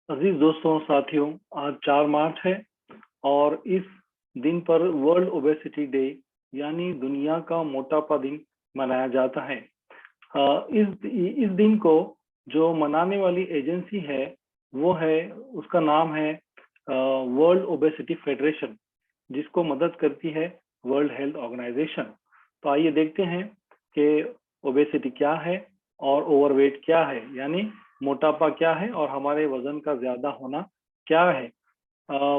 अजीज दोस्तों साथियों, आज 4 मार्च है और इस दिन पर वर्ल्ड ओबेसिटी डे यानी दुनिया का मोटापा दिन मनाया जाता है। इस दिन को जो मनाने वाली एजेंसी है वो है, उसका नाम है वर्ल्ड ओबेसिटी फेडरेशन, जिसको मदद करती है वर्ल्ड हेल्थ ऑर्गेनाइजेशन। तो आइए देखते हैं कि ओबेसिटी क्या है और ओवरवेट क्या है, यानी मोटापा क्या है और हमारे वजन का ज्यादा होना क्या है।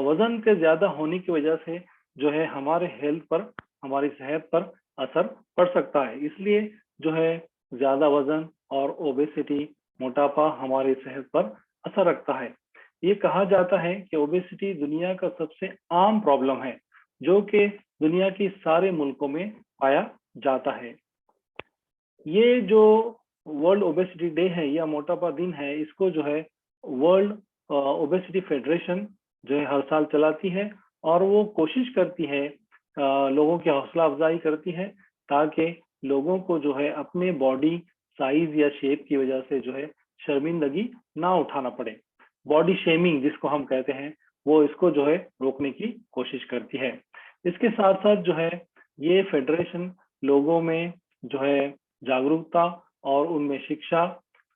वजन के ज्यादा होने की वजह से जो है हमारे हेल्थ पर, हमारी सेहत पर असर पड़ सकता है। इसलिए जो है ज्यादा वजन और ओबेसिटी, मोटापा हमारी सेहत पर असर रखता है। ये कहा जाता है कि ओबेसिटी दुनिया का सबसे आम प्रॉब्लम है जो कि दुनिया के सारे मुल्कों में पाया जाता है। ये जो वर्ल्ड ओबेसिटी डे है या मोटापा दिन है, इसको जो है वर्ल्ड ओबेसिटी फेडरेशन जो है हर साल चलाती है और वो कोशिश करती है, लोगों की हौसला अफजाई करती है ताकि लोगों को जो है अपने बॉडी साइज या शेप की वजह से जो है शर्मिंदगी ना उठाना पड़े। बॉडी शेमिंग जिसको हम कहते हैं, वो इसको जो है रोकने की कोशिश करती है। इसके साथ साथ जो है ये फेडरेशन लोगों में जो है जागरूकता और उनमें शिक्षा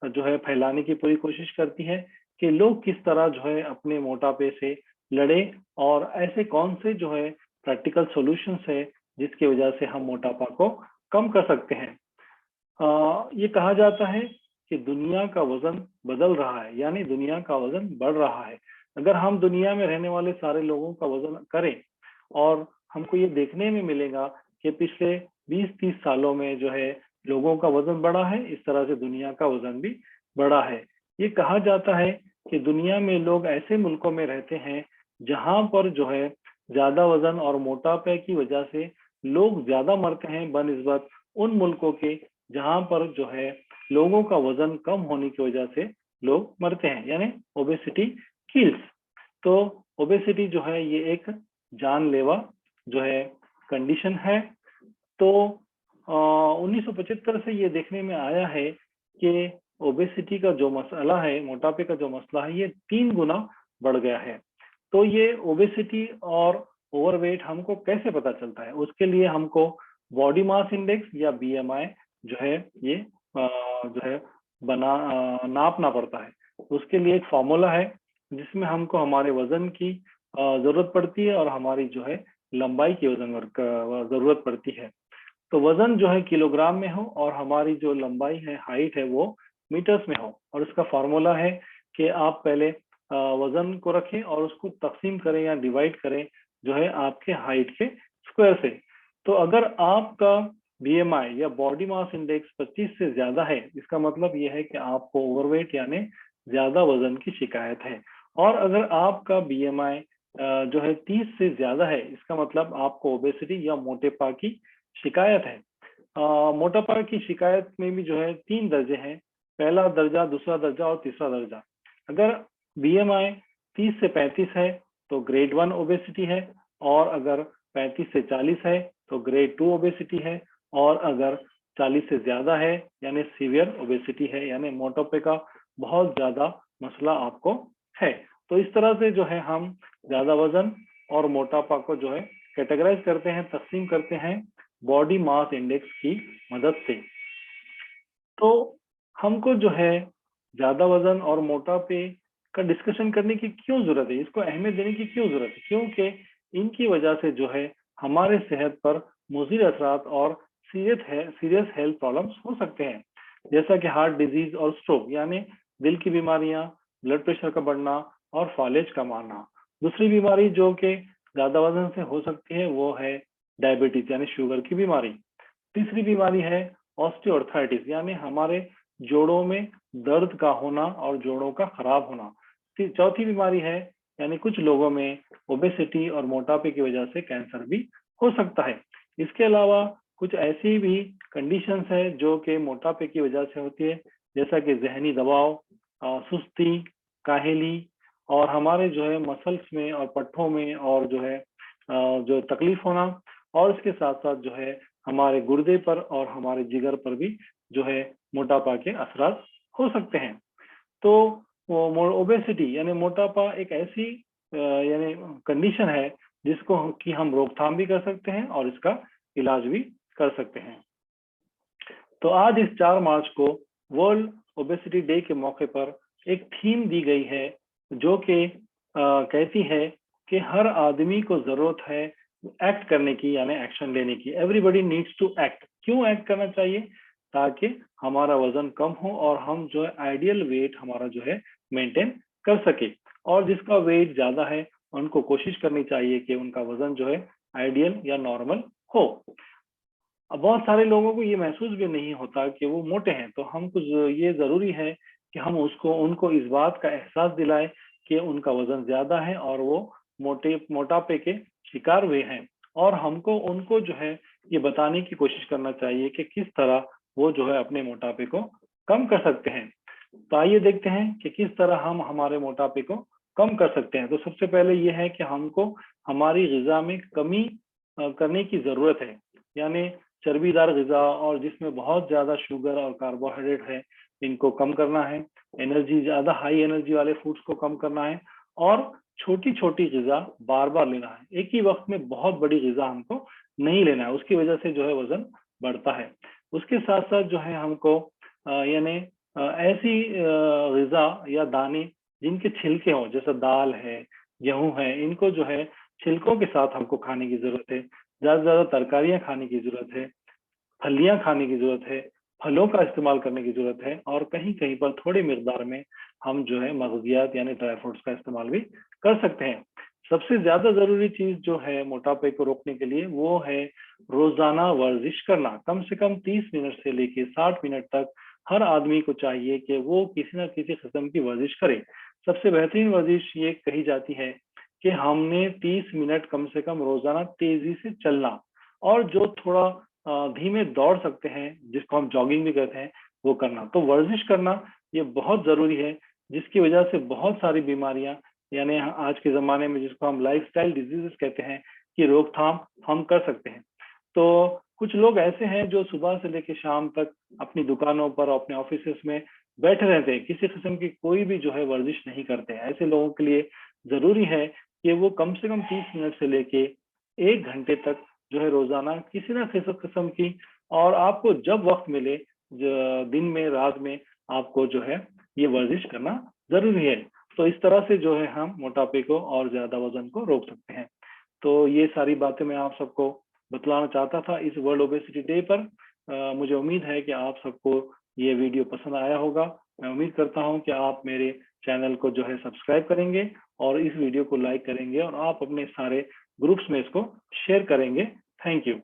जो है फैलाने की पूरी कोशिश करती है कि लोग किस तरह जो है अपने मोटापे से लड़े और ऐसे कौन से जो है प्रैक्टिकल सॉल्यूशंस है जिसकी वजह से हम मोटापा को कम कर सकते हैं। ये कहा जाता है कि दुनिया का वजन बदल रहा है, यानी दुनिया का वजन बढ़ रहा है। अगर हम दुनिया में रहने वाले सारे लोगों का वजन करें और हमको ये देखने में मिलेगा कि पिछले 20-30 सालों में जो है लोगों का वजन बढ़ा है, इस तरह से दुनिया का वजन भी बढ़ा है। ये कहा जाता है कि दुनिया में लोग ऐसे मुल्कों में रहते हैं जहां पर जो है ज्यादा वजन और मोटापे की वजह से लोग ज्यादा मरते हैं बनिस्बत उन मुल्कों के जहां पर जो है लोगों का वजन कम होने की वजह से लोग मरते हैं, यानी ओबेसिटी किल्स। तो ओबेसिटी जो है ये एक जानलेवा जो है कंडीशन है। तो 1975 से ये देखने में आया है कि ओबेसिटी का जो मसला है, मोटापे का जो मसला है, ये 3 गुना बढ़ गया है। तो ये ओबेसिटी और ओवरवेट हमको कैसे पता चलता है? उसके लिए हमको बॉडी मास इंडेक्स या बीएमआई जो है ये जो है नापना पड़ता है। उसके लिए एक फॉर्मूला है जिसमें हमको हमारे वजन की जरूरत पड़ती है और हमारी जो है लंबाई की वजन जरूरत पड़ती है। तो वजन जो है किलोग्राम में हो और हमारी जो लंबाई है, हाइट है, वो मीटर्स में हो। और इसका फॉर्मूला है कि आप पहले वजन को रखें और उसको तकसीम करें या डिवाइड करें जो है आपके हाइट के स्क्वायर से। तो अगर आपका बीएमआई या बॉडी मास इंडेक्स 25 से ज्यादा है, इसका मतलब यह है कि आपको ओवरवेट यानी ज्यादा वजन की शिकायत है। और अगर आपका बीएमआई जो है 30 से ज्यादा है, इसका मतलब आपको ओबेसिटी या मोटेपा की शिकायत है। मोटापा की शिकायत में भी जो है 3 दर्जे हैं, पहला दर्जा, दूसरा दर्जा और तीसरा दर्जा। अगर बीएमआई 30 से 35 है तो ग्रेड 1 ओबेसिटी है, और अगर 35 से 40 है तो ग्रेड 2 ओबेसिटी है, और अगर 40 से ज्यादा है यानी सीवियर ओबेसिटी है, यानी मोटापे का बहुत ज्यादा मसला आपको है। तो इस तरह से जो है हम ज्यादा वजन और मोटापा को जो है कैटेगराइज करते हैं, तकसीम करते हैं बॉडी मास इंडेक्स की मदद से। तो हमको जो है ज्यादा वजन और मोटापे का डिस्कशन करने की क्यों जरूरत है, इसको अहमियत देने की क्यों जरूरत है? क्योंकि इनकी वजह से जो है हमारे सेहत पर मुज़िर असरात और सीरियस हेल्थ प्रॉब्लम्स हो सकते हैं, जैसा कि हार्ट डिजीज और स्ट्रोक, यानी दिल की बीमारियां, ब्लड प्रेशर का बढ़ना और फालेज का मारना। दूसरी बीमारी जो कि ज्यादा वजन से हो सकती है वो है डायबिटीज यानी शुगर की बीमारी। तीसरी बीमारी है ऑस्टियोआर्थराइटिस, यानी हमारे जोड़ों में दर्द का होना और जोड़ों का खराब होना। चौथी बीमारी है, यानी कुछ लोगों में ओबेसिटी और मोटापे की वजह से कैंसर भी हो सकता है। इसके अलावा कुछ ऐसी भी कंडीशंस है जो कि मोटापे की वजह से होती है, जैसा कि जहनी दबाव, सुस्ती, काहेली, और हमारे जो है मसल्स में और पट्टों में और जो है जो तकलीफ होना। और इसके साथ साथ जो है हमारे गुर्दे पर और हमारे जिगर पर भी जो है मोटापा के असरात हो सकते हैं। तो ओबेसिटी यानी मोटापा एक ऐसी यानी कंडीशन है जिसको कि हम रोकथाम भी कर सकते हैं और इसका इलाज भी कर सकते हैं। तो आज इस 4 मार्च को वर्ल्ड ओबेसिटी डे के मौके पर एक थीम दी गई है जो कि कहती है कि हर आदमी को जरूरत है एक्ट करने की यानी एक्शन लेने की। Everybody needs to act. क्यों एक्ट करना चाहिए? ताकि हमारा वजन कम हो और हम जो है आइडियल वेट हमारा जो है मेंटेन कर सके। और जिसका वेट ज्यादा है उनको कोशिश करनी चाहिए कि उनका वजन जो है आइडियल या नॉर्मल हो। अब बहुत सारे लोगों को ये महसूस भी नहीं होता कि वो मोटे हैं, तो हम कुछ ये जरूरी है कि हम उनको इस बात का एहसास दिलाएं कि उनका वजन ज्यादा है और वो मोटापे के शिकार हुए हैं। और हमको उनको जो है ये बताने की कोशिश करना चाहिए कि किस तरह वो जो है अपने मोटापे को कम कर सकते हैं। तो आइए देखते हैं कि किस तरह हम हमारे मोटापे को कम कर सकते हैं। तो सबसे पहले ये है कि हमको हमारी ग़िज़ा में कमी करने की ज़रूरत है। यानी चर्बीदार ग़िज़ा और जिसमें बहुत ज़्यादा शुगर और कार्बोहाइड्रेट है, इनको कम करना है। ज़्यादा हाई एनर्जी वाले फूड्स को कम करना है और छोटी-छोटी ग़िज़ा बार-बार लेना है। एक ही वक़्त में बहुत बड़ी ग़िज़ा हमको नहीं लेना है, उसकी वजह से जो है वज़न बढ़ता है। उसके साथ-साथ जो है हमको यानी ऐसी ग़िज़ा या दाने जिनके छिलके हों, जैसे दाल है, गेहूँ है, इनको जो है छिलकों के साथ हमको खाने की ज़रूरत है। ज़्यादा से ज़्यादा तरकारियाँ खाने की ज़रूरत है, फलियाँ खाने की ज़रूरत है, फलों का इस्तेमाल करने की ज़रूरत है और कहीं-कहीं पर थोड़ी मिकदार में हम जो है मग़ज़ियात यानी ड्राई फ्रूट्स का इस्तेमाल भी कर सकते हैं। सबसे ज़्यादा ज़रूरी चीज़ जो है मोटापे को रोकने के लिए वो है रोज़ाना वर्जिश करना। कम से कम 30 मिनट से लेके 60 मिनट तक हर आदमी को चाहिए कि वो किसी न किसी किस्म की वर्जिश करे। सबसे बेहतरीन वर्जिश ये कही जाती है कि हमने 30 मिनट कम से कम रोज़ाना तेज़ी से चलना और जो थोड़ा धीमे दौड़ सकते हैं, जिसको हम जॉगिंग भी कहते हैं, वो करना। तो वर्जिश करना ये बहुत ज़रूरी है, जिसकी वजह से बहुत सारी बीमारियाँ यानी आज के ज़माने में जिसको हम लाइफ़स्टाइल डिज़ीज़ेज़ कहते हैं, की रोकथाम हम कर सकते हैं। तो कुछ लोग ऐसे हैं जो सुबह से लेके शाम तक अपनी दुकानों पर, अपने ऑफ़िसेज़ में बैठे रहते हैं, किसी किस्म की कोई भी जो है वर्जिश नहीं करते हैं। ऐसे लोगों के लिए ज़रूरी है कि वो कम से कम 30 मिनट से लेके 1 घंटे तक जो है रोज़ाना किसी न किसी किस्म की और आपको जब वक़्त मिले दिन में, रात में आपको जो है ये वर्जिश करना ज़रूरी है। तो इस तरह से जो है हम मोटापे को और ज़्यादा वज़न को रोक सकते हैं। तो ये सारी बातें मैं आप सबको बतलाना चाहता था इस वर्ल्ड ओबेसिटी डे पर। मुझे उम्मीद है कि आप सबको ये वीडियो पसंद आया होगा। मैं उम्मीद करता हूँ कि आप मेरे चैनल को जो है सब्सक्राइब करेंगे और इस वीडियो को लाइक करेंगे और आप अपने सारे ग्रुप्स में इसको शेयर करेंगे। Thank you.